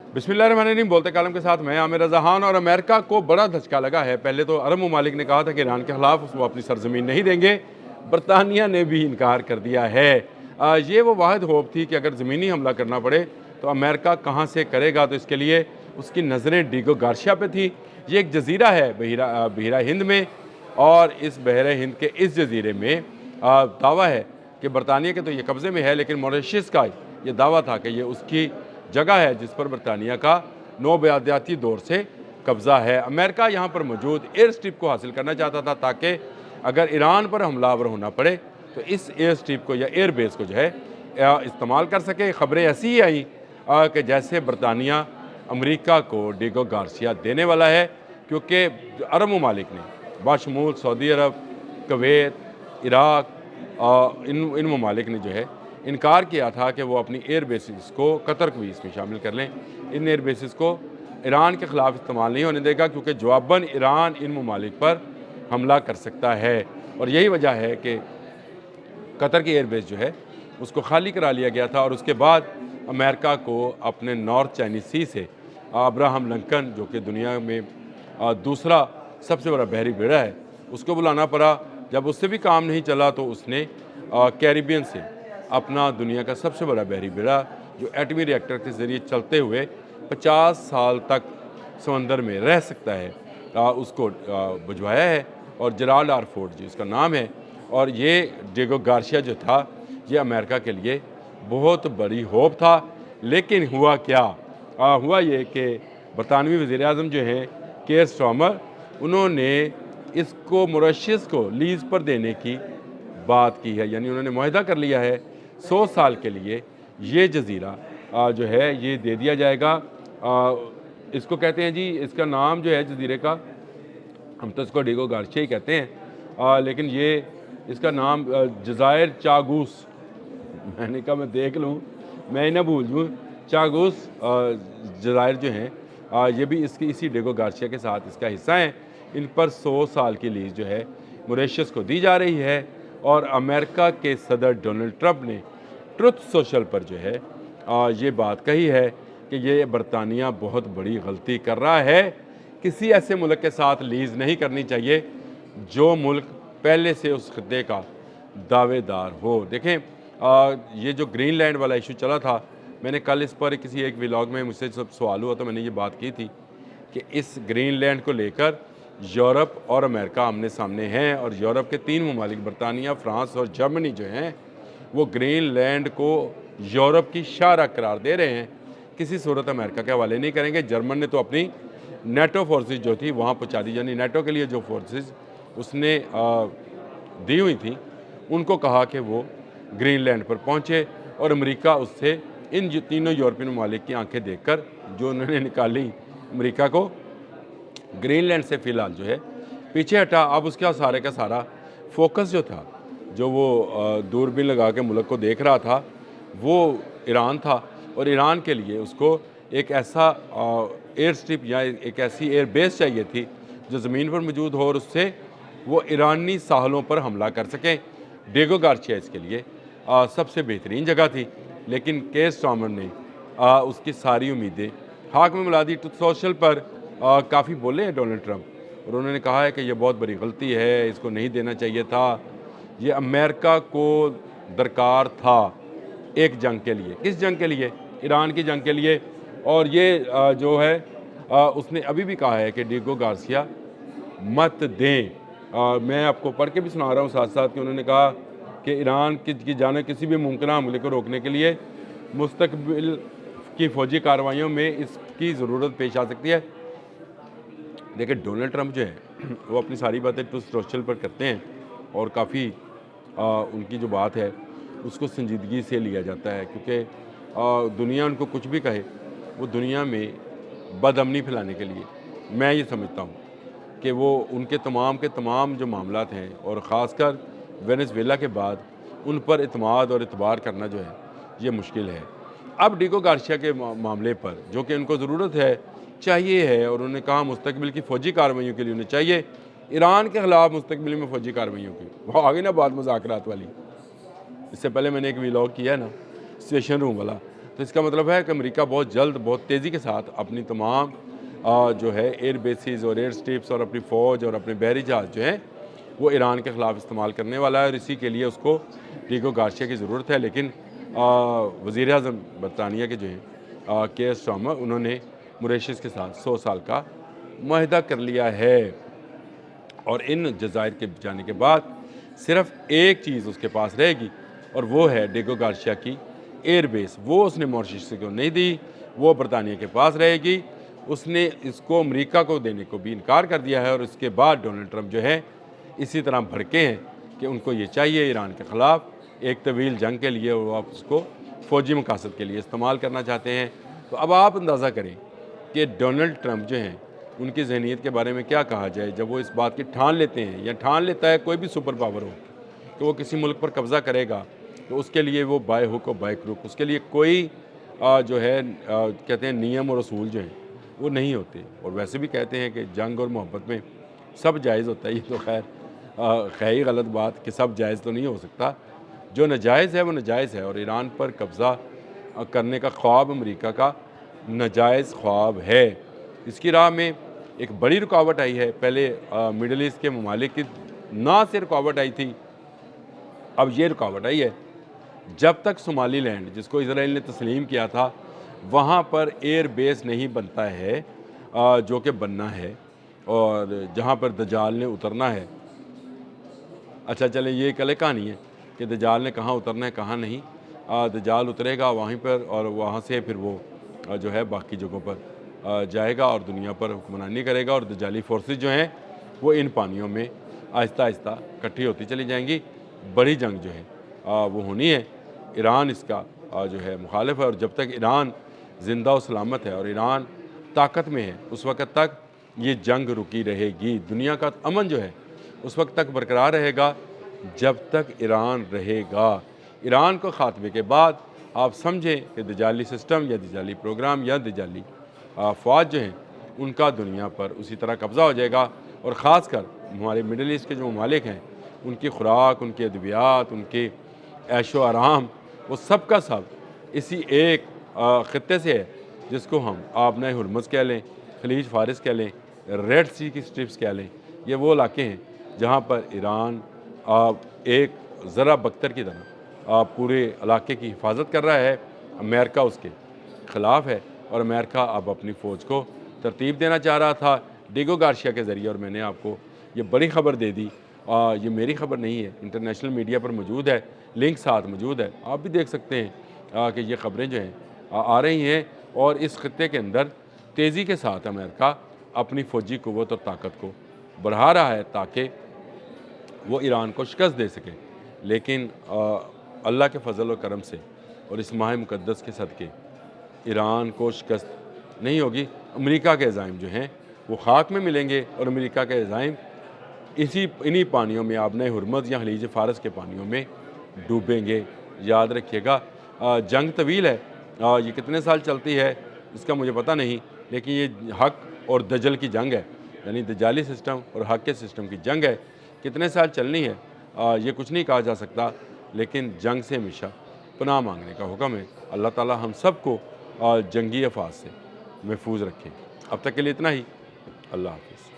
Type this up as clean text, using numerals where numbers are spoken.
बिस्मिल्लाहिर्रहमानिर्रहीम। बोलते कालम के साथ मैं आमिर रज़ा खान। और अमेरिका को बड़ा धचका लगा है। पहले तो अरब ममालिक ने कहा था कि ईरान के ख़िलाफ़ वो अपनी सरज़मीन नहीं देंगे। बरतानिया ने भी इनकार कर दिया है। ये वो वाहिद होप थी कि अगर ज़मीनी हमला करना पड़े तो अमेरिका कहाँ से करेगा, तो इसके लिए उसकी नज़रें डिगो गार्शिया पे थी। ये एक जज़ीरा है बहिरा हिंद में, और इस बहरे हिंद के इस जज़ीरे में दावा है कि बरतानिया के तो ये कब्ज़े में है, लेकिन मॉरिशस का ये दावा था कि ये उसकी जगह है जिस पर बरतानिया का नौबयादियाती दौर से कब्ज़ा है। अमेरिका यहाँ पर मौजूद एयर स्ट्रिप को हासिल करना चाहता था ताकि अगर ईरान पर हमलावर होना पड़े तो इस एयर स्ट्रिप को या एयर बेस को जो है इस्तेमाल कर सके। ख़बरें ऐसी ही आई कि जैसे बरतानिया अमेरिका को डिगो गार्सिया देने वाला है, क्योंकि अरब ममालिक ने बाशमूल सऊदी अरब, कुवैत, इराक, इन ममालिक ने जो है इनकार किया था कि वो अपनी एयर बेसिस को कतर को भी इसमें शामिल कर लें। इन एयर बेसिस को ईरान के ख़िलाफ़ इस्तेमाल नहीं होने देगा, क्योंकि जवाबन ईरान इन ममालिक पर हमला कर सकता है। और यही वजह है कि कतर की एयर बेस जो है उसको खाली करा लिया गया था। और उसके बाद अमेरिका को अपने नॉर्थ चाइनीज़ सी से अब्राहम लिंकन, जो कि दुनिया में दूसरा सबसे बड़ा बहरी बेड़ा है, उसको बुलाना पड़ा। जब उससे भी काम नहीं चला तो उसने कैरिबियन से अपना दुनिया का सबसे बड़ा बहरी बेड़ा, जो एटमी रिएक्टर के ज़रिए चलते हुए 50 साल तक समंदर में रह सकता है, उसको भिजवाया है। और जेराल्ड आर फोर्ड जी उसका नाम है। और ये डिगो गार्शिया जो था, ये अमेरिका के लिए बहुत बड़ी होप था। लेकिन हुआ क्या? हुआ ये कि बरतानवी वज़ीर-ए-आज़म जो हैं केयर स्टार्मर, उन्होंने इसको मॉरिशस को लीज़ पर देने की बात की है। यानी उन्होंने मुआहदा कर लिया है 100 साल के लिए ये जज़ीरा जो है ये दे दिया जाएगा। इसको कहते हैं जी, इसका नाम जो है जज़ीरे का, हम तो इसको डिगो गार्शिया ही कहते हैं, लेकिन ये इसका नाम जज़ायर चागूस, मैंने कहा मैं देख लूँ, मैं ही ना भूल जाऊँ। चागूस जज़ायर जो हैं ये भी इसकी इसी डिगो गार्शिया के साथ इसका हिस्सा हैं। इन पर 100 साल की लीज़ जो है मॉरिशस को दी जा रही है। और अमेरिका के सदर डोनाल्ड ट्रंप ने ट्रुथ सोशल पर जो है ये बात कही है कि ये बरतानिया बहुत बड़ी गलती कर रहा है। किसी ऐसे मुल्क के साथ लीज़ नहीं करनी चाहिए जो मुल्क पहले से उस खित्ते का दावेदार हो। देखें, ये जो ग्रीनलैंड वाला इशू चला था, मैंने कल इस पर किसी एक व्लॉग में मुझसे सब सवाल हुआ तो मैंने ये बात की थी कि इस ग्रीनलैंड को लेकर यूरोप और अमेरिका आमने सामने हैं। और यूरोप के 3 ममालिक बरतानिया, फ्रांस और जर्मनी जो हैं, वो ग्रीनलैंड को यूरोप की शाहराह करार दे रहे हैं, किसी सूरत अमेरिका के हवाले नहीं करेंगे। जर्मन ने तो अपनी नेटो फोर्सेस जो थी वहाँ पहुँचा दी, यानी नेटो के लिए जो फोर्सेस उसने दी हुई थी उनको कहा कि वो ग्रीनलैंड पर पहुँचे। और अमेरिका उससे इन तीनों यूरोपियन ममालिक की आंखें देखकर जो उन्होंने निकाली, अमेरिका को ग्रीनलैंड से फ़िलहाल जो है पीछे हटा। अब उसका सारे का सारा फोकस जो था, जो वो दूरबीन लगा के मुल्क को देख रहा था, वो ईरान था। और ईरान के लिए उसको एक ऐसा एयर स्ट्रिप या एक ऐसी एयर बेस चाहिए थी जो ज़मीन पर मौजूद हो और उससे वो ईरानी साहलों पर हमला कर सकें। डिगो गार्शिया इसके लिए सबसे बेहतरीन जगह थी। लेकिन केयर स्टार्मर ने उसकी सारी उम्मीदें खाक में मिला दी। ट्रुथ सोशल पर काफ़ी बोले हैं डोनाल्ड ट्रंप, और उन्होंने कहा है कि यह बहुत बड़ी गलती है, इसको नहीं देना चाहिए था। ये अमेरिका को दरकार था एक जंग के लिए। किस जंग के लिए? ईरान की जंग के लिए। और ये जो है उसने अभी भी कहा है कि डिगो गार्सिया मत दें। मैं आपको पढ़ के भी सुना रहा हूँ साथ साथ कि उन्होंने कहा कि ईरान की जाने किसी भी मुमकिन हमले को रोकने के लिए मुस्तकबिल की फ़ौजी कार्रवाइयों में इसकी ज़रूरत पेश आ सकती है। देखिए, डोनाल्ड ट्रंप जो है वो अपनी सारी बातें ट्रुथ सोशल पर करते हैं, और काफ़ी उनकी जो बात है उसको संजीदगी से लिया जाता है, क्योंकि दुनिया उनको कुछ भी कहे, वो दुनिया में बदअमनी फैलाने के लिए, मैं ये समझता हूँ कि वो उनके तमाम के तमाम जो मामलात हैं, और ख़ासकर वेनेज़ुएला के बाद उन पर इत्मीनान और इतबार करना जो है ये मुश्किल है। अब डिगो गार्शिया के मामले पर जो कि उनको ज़रूरत है, चाहिए है, और उन्होंने कहा मुस्तकबिल की फ़ौजी कार्रवाइयों के लिए उन्हें चाहिए, ईरान के ख़िलाफ़ मुस्तकबिल में फ़ौजी कार्रवाइयों की। वो आ गई ना बात मुज़ाकरात वाली। इससे पहले मैंने एक व्लॉग किया है ना, स्टेशन रूम वाला, تو اس کا مطلب ہے کہ امریکہ بہت جلد بہت تیزی کے ساتھ اپنی تمام جو ہے ایئر بیسز اور ایئر اسٹرپس اور اپنی فوج اور اپنے بحری جہاز جو ہیں وہ ایران کے خلاف استعمال کرنے والا ہے، اور اسی کے لیے اس کو ڈیگو گارسیا کی ضرورت ہے۔ لیکن وزیر اعظم برطانیہ کے جو ہیں کیئر سٹارمر، انہوں نے موریشس کے ساتھ 100 سال کا معاہدہ کر لیا ہے، اور ان جزائر کے جانے کے بعد صرف ایک چیز اس کے پاس رہے گی، اور وہ ہے ڈیگو گارسیا کی ایئر بیس۔ وہ اس نے موریشس کو نہیں دی، وہ برطانیہ کے پاس رہے گی۔ اس نے اس کو امریکہ کو دینے کو بھی انکار کر دیا ہے، اور اس کے بعد ڈونلڈ ٹرمپ جو ہے اسی طرح بھڑکے ہیں کہ ان کو یہ چاہیے ایران کے خلاف ایک طویل جنگ کے لیے، اور آپ اس کو فوجی مقاصد کے لیے استعمال کرنا چاہتے ہیں۔ تو اب آپ اندازہ کریں کہ ڈونلڈ ٹرمپ جو ہیں ان کی ذہنیت کے بارے میں کیا کہا جائے جب وہ اس بات کی ٹھان لیتے ہیں، یا ٹھان لیتا ہے کوئی بھی سپر پاور ہو کہ وہ کسی ملک پر قبضہ کرے گا، تو اس کے لیے وہ بائے ہک اور بائے کروک، اس کے لیے کوئی جو ہے کہتے ہیں نیم اور اصول جو ہیں وہ نہیں ہوتے۔ اور ویسے بھی کہتے ہیں کہ جنگ اور محبت میں سب جائز ہوتا ہے، یہ تو خیر ہے ہی غلط بات کہ سب جائز تو نہیں ہو سکتا۔ جو ناجائز ہے وہ ناجائز ہے، اور ایران پر قبضہ کرنے کا خواب امریکہ کا ناجائز خواب ہے۔ اس کی راہ میں ایک بڑی رکاوٹ آئی ہے۔ پہلے مڈل ایسٹ کے ممالک کی نہ سے رکاوٹ آئی تھی، اب یہ رکاوٹ آئی ہے۔ جب تک صومالی لینڈ، جس کو اسرائیل نے تسلیم کیا تھا، وہاں پر ایئر بیس نہیں بنتا ہے جو کہ بننا ہے، اور جہاں پر دجال نے اترنا ہے۔ اچھا چلیں، یہ ایک الگ کہانی ہے کہ دجال نے کہاں اترنا ہے کہاں نہیں۔ دجال اترے گا وہیں پر، اور وہاں سے پھر وہ جو ہے باقی جگہوں پر جائے گا اور دنیا پر حکمرانی کرے گا، اور دجالی فورسز جو ہیں وہ ان پانیوں میں آہستہ آہستہ اکٹھی ہوتی چلی جائیں گی۔ بڑی جنگ جو ہے وہ ہونی ہے۔ ایران اس کا جو ہے مخالف ہے، اور جب تک ایران زندہ و سلامت ہے اور ایران طاقت میں ہے، اس وقت تک یہ جنگ رکی رہے گی۔ دنیا کا امن جو ہے اس وقت تک برقرار رہے گا جب تک ایران رہے گا۔ ایران کو خاتمے کے بعد آپ سمجھیں کہ دجالی سسٹم یا دجالی پروگرام یا دجالی افواج جو ہیں ان کا دنیا پر اسی طرح قبضہ ہو جائے گا، اور خاص کر ہمارے مڈل ایسٹ کے جو ممالک ہیں ان کی خوراک، ان کے ادویات، ان کے عیش و آرام، وہ سب کا سب اسی ایک خطے سے ہے جس کو ہم آبنۂ ہرمز کہہ لیں، خلیج فارس کہہ لیں، ریڈ سی کی سٹرپس کہہ لیں۔ یہ وہ علاقے ہیں جہاں پر ایران ایک ذرہ بکتر کی طرح پورے علاقے کی حفاظت کر رہا ہے۔ امریکہ اس کے خلاف ہے، اور امریکہ اب اپنی فوج کو ترتیب دینا چاہ رہا تھا ڈیگو گارسیا کے ذریعے، اور میں نے آپ کو یہ بڑی خبر دے دی۔ یہ میری خبر نہیں ہے، انٹرنیشنل میڈیا پر موجود ہے، لنک ساتھ موجود ہے، آپ بھی دیکھ سکتے ہیں کہ یہ خبریں جو ہیں آ رہی ہیں، اور اس خطے کے اندر تیزی کے ساتھ امریکہ اپنی فوجی قوت اور طاقت کو بڑھا رہا ہے تاکہ وہ ایران کو شکست دے سکے۔ لیکن اللہ کے فضل و کرم سے اور اس ماہ مقدس کے صدقے ایران کو شکست نہیں ہوگی۔ امریکہ کے عزائم جو ہیں وہ خاک میں ملیں گے، اور امریکہ کے عزائم انہی پانیوں میں، آبنۂ ہرمز یا خلیج فارس کے پانیوں میں ڈوبیں گے۔ یاد رکھیے گا، جنگ طویل ہے، یہ کتنے سال چلتی ہے اس کا مجھے پتہ نہیں، لیکن یہ حق اور دجل کی جنگ ہے، یعنی دجالی سسٹم اور حق کے سسٹم کی جنگ ہے۔ کتنے سال چلنی ہے یہ کچھ نہیں کہا جا سکتا، لیکن جنگ سے ہمیشہ پناہ مانگنے کا حکم ہے۔ اللہ تعالی ہم سب کو جنگی افواج سے محفوظ رکھیں۔ اب تک کے لیے اتنا ہی۔ اللہ حافظ۔